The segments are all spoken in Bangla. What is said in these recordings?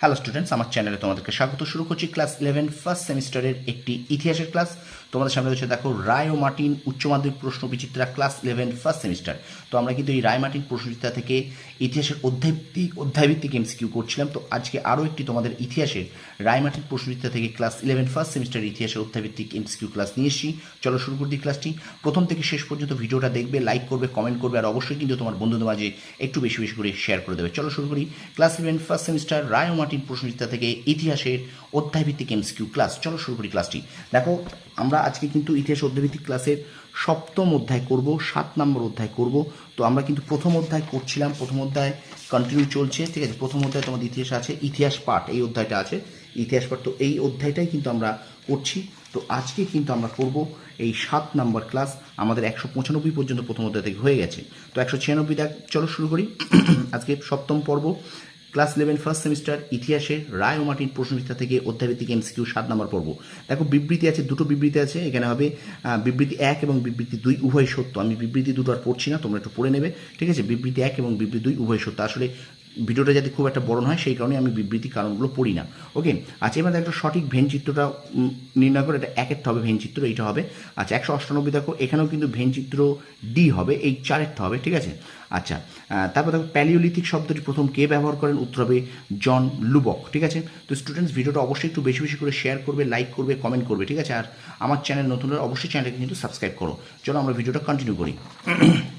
হ্যালো স্টুডেন্টস, আমার চ্যানেলে তোমাদেরকে স্বাগত। শুরু করছি ক্লাস 11 ফার্স্ট সেমিস্টারের একটি ইতিহাসের ক্লাস। তোমাদের সামনে রয়েছে দেখো রায় ও মার্টিন উচ্চ মাধ্যমিক প্রশ্ন বিচিত্রা ক্লাস 11 ফার্স্ট সেমিস্টার। তো আমরা কিন্তু এই রায় মার্টিন প্রশ্নবিচিত্রা থেকে ইতিহাসের অধ্যায়ভিত্তিক এমসিকিউ করছিলাম। তো আজকে আরও একটি তোমাদের ইতিহাসের রায় মার্টিন প্রশ্নবিচিত্রা থেকে ক্লাস 11 ফার্স্ট সেমিস্টার ইতিহাসের অধ্যায়ভিত্তিক এমসিকিউ ক্লাস নিয়ে এসেছি। চলো শুরু করে দিই ক্লাসটি। প্রথম থেকে শেষ পর্যন্ত ভিডিওটা দেখবে, লাইক করবে, কমেন্ট করবে, আর অবশ্যই কিন্তু তোমার বন্ধুদের মাঝে একটু বেশি বেশি করে শেয়ার করে দেবে। চলো শুরু করি ক্লাস 11 ফার্স্ট সেমিস্টার রায় ও মার্টিন প্রশ্নবিচিত্রা থেকে ইতিহাসের অধ্যায়ভিত্তিক এমসিকিউ ক্লাস। চলো শুরু করি ক্লাসটি। দেখো, আমরা আজকে কিন্তু ইতিহাস অধ্যায়ভিত্তিক ক্লাসের সপ্তম অধ্যায় করব, 7 নম্বর অধ্যায় করব। তো আমরা কিন্তু প্রথম অধ্যায় করছিলাম, প্রথম অধ্যায় কন্টিনিউ চলছে, ঠিক আছে। প্রথম অধ্যায় তোমাদের ইতিহাস আছে, ইতিহাস পাঠ এই অধ্যায়টা আছে, ইতিহাস পাঠ। তো এই অধ্যায়টাই কিন্তু আমরা করছি। তো আজকে কিন্তু আমরা করব এই 7 নম্বর ক্লাস। আমাদের 195 পর্যন্ত প্রথম অধ্যায় থেকে হয়ে গেছে। তো 196 দেখ, চলো শুরু করি আজকে সপ্তম পর্ব ক্লাস 11 ফার্স্ট সেমিস্টার ইতিহাসের রায় ও মার্টিন প্রশ্নবিচিত্রা থেকে অধ্যায়ভিত্তিক এমসিকিউ 7 নম্বর পর্ব। দেখো, বিবৃতি আছে, দুটো বিবৃতি আছে এখানে হবে। বিবৃতি 1 এবং বিবৃতি 2 উভয় সত্য। আমি বিবৃতি দুটো আর পড়ছি না, তোমরা একটু পড়ে নেবে, ঠিক আছে। বিবৃতি 1 এবং বিবৃতি 2 উভয় সত্য। আসলে ভিডিওটা যাতে খুব একটা বড় নয় সেই কারণে আমি বিবৃতি কারণগুলো পড়ি না। ওকে, আচ্ছা, এবার একটা সঠিক ভেন চিত্রটা নির্ণয় করে, এটা একেরটা হবে ভেন চিত্র, এইটা হবে। আচ্ছা, 198 দেখো, এখানেও কিন্তু ভেন চিত্র ডি হবে, এই 4এরটা হবে, ঠিক আছে। আচ্ছা, তারপর দেখো প্যালিওলিথিক শব্দটি প্রথম কে ব্যবহার করেন? উত্তর হবে জন লুবক, ঠিক আছে। তো স্টুডেন্টস, ভিডিওটা অবশ্যই একটু বেশি বেশি করে শেয়ার করবে, লাইক করবে, কমেন্ট করবে, ঠিক আছে। আর আমার চ্যানেল নতুন হলে অবশ্যই চ্যানেলকে কিন্তু সাবস্ক্রাইব করো। চলো আমরা ভিডিওটা কন্টিনিউ করি।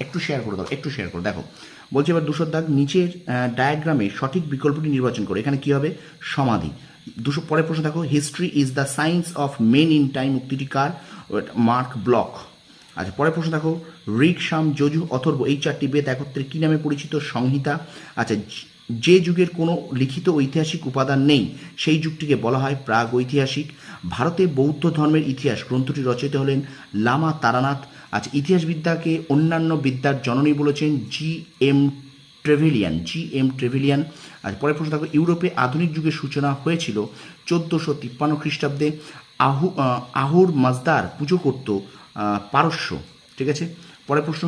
একটু শেয়ার করে দাও, একটু শেয়ার করো। দেখো বলছি, এবার 200 দাগ, নিচের ডায়াগ্রামে সঠিক বিকল্পটি নির্বাচন করো। এখানে কি হবে? সমাধি। 200 পরের প্রশ্ন দেখো, history is the science of men in time, উক্তিটি কার? Mark block. আচ্ছা, পরের প্রশ্ন দেখো, ঋক, সাম, যজু, অথর্ব এই 4টি বেদ একত্রে কী নামে পরিচিত? সংহিতা। আচ্ছা, যে যুগের কোনো লিখিত ঐতিহাসিক উপাদান নেই সেই যুগটিকে বলা হয় প্রাগ ঐতিহাসিক। ভারতে বৌদ্ধ ধর্মের ইতিহাস গ্রন্থটি রচয়িতা হলেন লামা তারানাথ। আচ্ছা, ইতিহাসবিদ্যাকে অন্যান্য বিদ্যার জননী বলেছেন জি.এম. ট্রেভেলিয়ান। আর পরের প্রশ্ন দেখো, ইউরোপে আধুনিক যুগের সূচনা হয়েছিল 1453 খ্রিস্টাব্দে। আহুর মাজদার পুজো করত পারস্য, ঠিক আছে। পরের প্রশ্ন,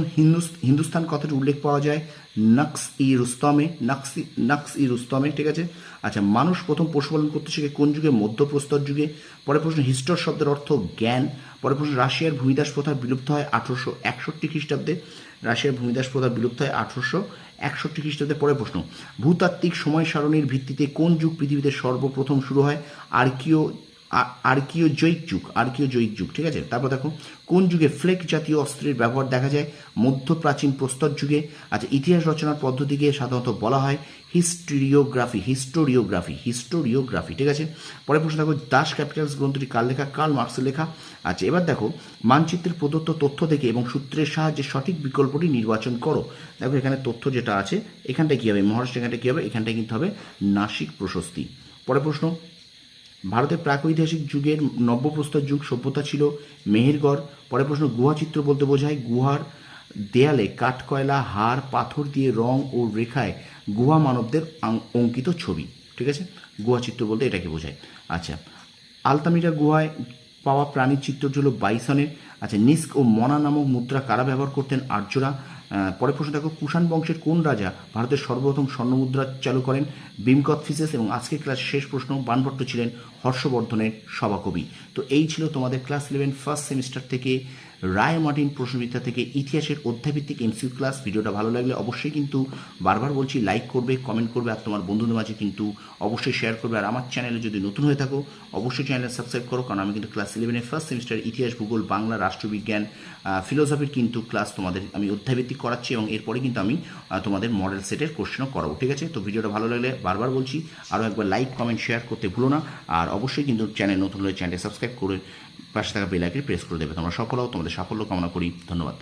হিন্দুস্তান কথাটি উল্লেখ পাওয়া যায় নক্স ই রুস্তমে, ঠিক আছে। আচ্ছা, মানুষ প্রথম পশুপালন করতে শিখে কোন যুগে? মধ্যপ্রস্তর যুগে। পরের প্রশ্ন, হিস্টর শব্দের অর্থ জ্ঞান। পরের প্রশ্ন, রাশিয়ার ভূমিদাস প্রথা বিলুপ্ত হয় 1861 খ্রিস্টাব্দে। রাশিয়ার ভূমিদাস প্রথা বিলুপ্ত হয় 1861 খ্রিস্টাব্দে। পরের প্রশ্ন, ভূতাত্ত্বিক সময় সারণীর ভিত্তিতে কোন যুগ পৃথিবীতে সর্বপ্রথম শুরু হয়? আর্কিওজয়িক যুগ, ঠিক আছে। তারপর দেখো, কোন যুগে ফ্লেক জাতীয় অস্ত্রের ব্যবহার দেখা যায়? মধ্যপ্রাচীন প্রস্তর যুগে। আচ্ছা, ইতিহাস রচনার পদ্ধতিকে সাধারণত বলা হয় হিস্টোরিওগ্রাফি, ঠিক আছে। পরের প্রশ্ন দেখো, দাস ক্যাপিটালস গ্রন্থটি কার লেখা? কার্ল মার্কসের লেখা। আচ্ছা, এবার দেখো, মানচিত্রের প্রদত্ত তথ্য থেকে এবং সূত্রের সাহায্যে সঠিক বিকল্পটি নির্বাচন করো। দেখো, এখানে তথ্য যেটা আছে, এখানটায় কী হবে? মহারাষ্ট্র, এখানটায় কী হবে? এখানটায় কিন্তু হবে নাসিক প্রশস্তি। পরের প্রশ্ন, ভারতের প্রাগৈতিহাসিক যুগের নব্যপ্রস্তর যুগ সভ্যতা ছিল মেহেরগড়। পরের প্রশ্ন, গুহাচিত্র বলতে বোঝায় গুহার দেয়ালে কাঠকয়লা, হাড়, পাথর দিয়ে রং ও রেখায় গুহা মানবদের অঙ্কিত ছবি, ঠিক আছে। গুহাচিত্র বলতে এটাকে বোঝায়। আচ্ছা, আলতামিরা গুহায় পাওয়া প্রাণীর চিত্রটি হল বাইসনের। আচ্ছা, নিস্ক ও মনা নামক মুদ্রা কারা ব্যবহার করতেন? আর্যরা। পরের প্রশ্ন দেখো, কুষাণ বংশের কোন রাজা ভারতের সর্বপ্রথম স্বর্ণমুদ্রা চালু করেন? ভীমকথফিসেস। এবং আজকের ক্লাসের শেষ প্রশ্ন, বাণভট্ট ছিলেন হর্ষবর্ধনের সভাকবি। তো এই ছিল তোমাদের ক্লাস 11 ফার্স্ট সেমিস্টার থেকে রায় মার্টিন প্রশ্নবিচিত্রা থেকে ইতিহাসের অধ্যায়ভিত্তিক এমসিকিউ ক্লাস। ভিডিওটা ভালো লাগলে অবশ্যই কিন্তু বারবার বলছি লাইক করবে, কমেন্ট করবে, আর তোমার বন্ধুদের মাঝে কিন্তু অবশ্যই শেয়ার করবে। আর আমার চ্যানেলে যদি নতুন হয়ে থাকো অবশ্যই চ্যানেলে সাবস্ক্রাইব করো, কারণ আমি কিন্তু ক্লাস 11 ফার্স্ট সেমিস্টার ইতিহাস, ভূগোল, বাংলা, রাষ্ট্রবিজ্ঞান, ফিলোসফির কিন্তু ক্লাস তোমাদের আমি অধ্যায়ভিত্তিক করাচ্ছি, এবং এরপরে কিন্তু আমি তোমাদের মডেল সেটের কোশ্চেনও করাবো, ঠিক আছে। তো ভিডিওটা ভালো লাগলে বারবার বলছি আরও একবার লাইক, কমেন্ট, শেয়ার করতে ভুলো না। আর অবশ্যই কিন্তু চ্যানেল নতুন হলে চ্যানেলটি সাবস্ক্রাইব করে পাশে থাকা বেল আইকনে প্রেস করে দেবে। তোমরা সফল হও, তোমাদের সাফল্য কামনা করি। ধন্যবাদ।